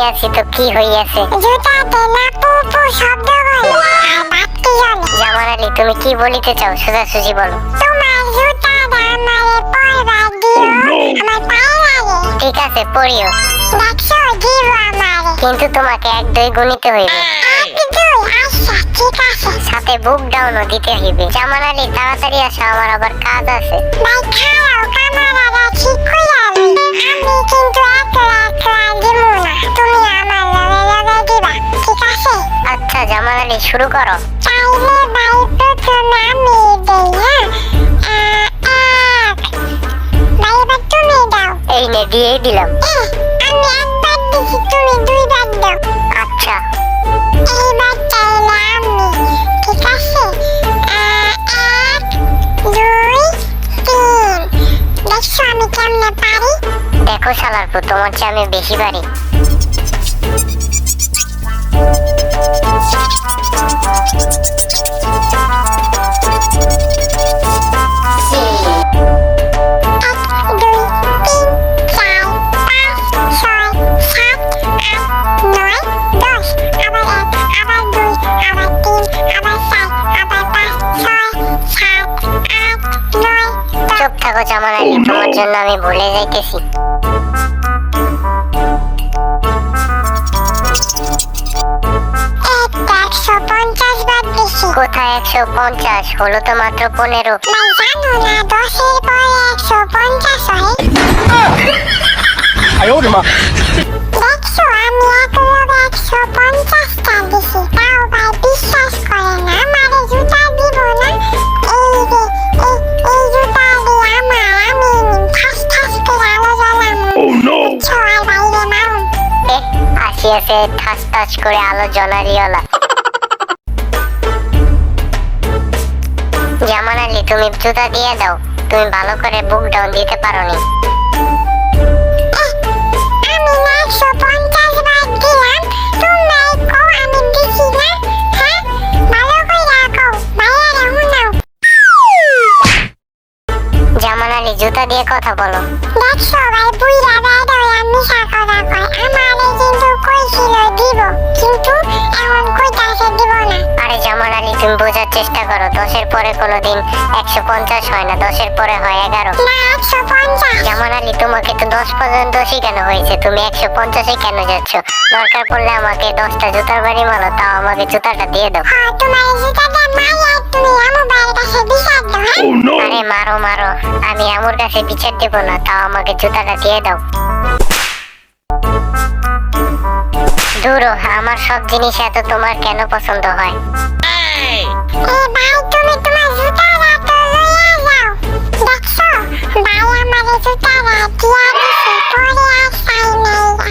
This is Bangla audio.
আছি তো কি হইয়াছে? জুতাতে না পু পু শব্দ করে আর বাতি জ্বলে। জামান আলী তুমি কি বলিতে চাও সোজাসুজি বলো। তোমার জুতাটা আমারে পরবার দিও, আমার পায়ে লাগে। ঠিক আছে পড়িও, দেখছো দিব আমারে। কিন্তু তোমাকে 1 2 গুনিতে হইবে, 1 2 আচ্ছা ঠিক আছে। সাথে বুক ডাউনও দিতে হইবে। জামান আলী তাড়াতাড়ি আসো, আমার আবার কাজ আছে। ভাই খাও ক্যামেরাটা ঠিক কইরা লই। আমি কিন্তু একলা একলা দিব না, তুমি আমার লগে দিবা, ঠিক আছে? আচ্ছা জামান আলী শুরু করো। তাইলে ভাই প্রথমে আমি দেই, হ্যাঁ? এক। ভাই এবার তুমি দাও। এই নে দিয়েই দিলাম। আমি একবার দিছি, তুমি 2 বার দাও। আচ্ছা এইবার চাইলে আমি, ঠিক আছে? 1 2 3। দেখছো আমি কেমনে পারি? দেখো শালার পু, তোমার চেয়ে আমি বেশি পারি। চুপ থাকো জামান আলী, তোমার জন্য আমি ভুলে যাইতেছি। কোথায় 150? হলো তো মাত্র 15।哎呦我的妈！ দেখছো আমি একলগে 150টা দিছি, তাও ভাই বিশ্বাস করে না, আমারে জুতা দিব না। এই যে এই জুতা দিয়ে আমি ঠাস ঠাস করে আলো জ্বালাম। ছয় বাইরে মারুন। আসিয়াছে ঠাস ঠাস করে আলো জ্বলারিওয়ালা। জামান আলী তুমি জুতা দিয়ে দাও, তুমি ভালো করে বুক ডাউন দিতে পারোনি। আমি না 150 বার দিলাম, তোমরাই কও আমি দিছি না, হ্যাঁ? ভালো কইরা কও, ভাইয়ারে হুনাও। জামান আলী জুতা দিয়ে কথা বলো। দেখছো ভাই বুইরা বেড়ায় আমি কথা কয়, আমারে কিন্তু কইছিল দিব, কিন্তু এখন কইতাছে দিব না। আরে জামান আলী তুমি বোঝার চেষ্টা করো, 10-এর পরে কোনোদিন 150 হয় না, 10-এর পরে হয় 11। না 150। জামান আলী তোমাকে তো 10 পর্যন্ত শেখানো হয়েছে, তুমি 150-এ কেন যাচ্ছ? দরকার পড়লে আমাকে 10টা জুতার বাড়ি মারো, তাও আমাকে জুতাটা দিয়ে দাও। হ্যাঁ তোমার জুতাটা মাইয়া তুমি আমার বাড়ির কাছে বিচার দাও, হ্যাঁ? আরে মারো মারো, আমি আমুর কাছে বিচার দেব না, তাও আমাকে জুতাটা দিয়ে দাও। দূরো, আমার সব জিনিস এত তোমার কেন পছন্দ হয়? এ ভাই তুমি তোমার জুতাটা তো লইয়া যাও। দেখছো ভাই আমার জুতাটা দিয়া দিছে, পরে আর চাই নাই।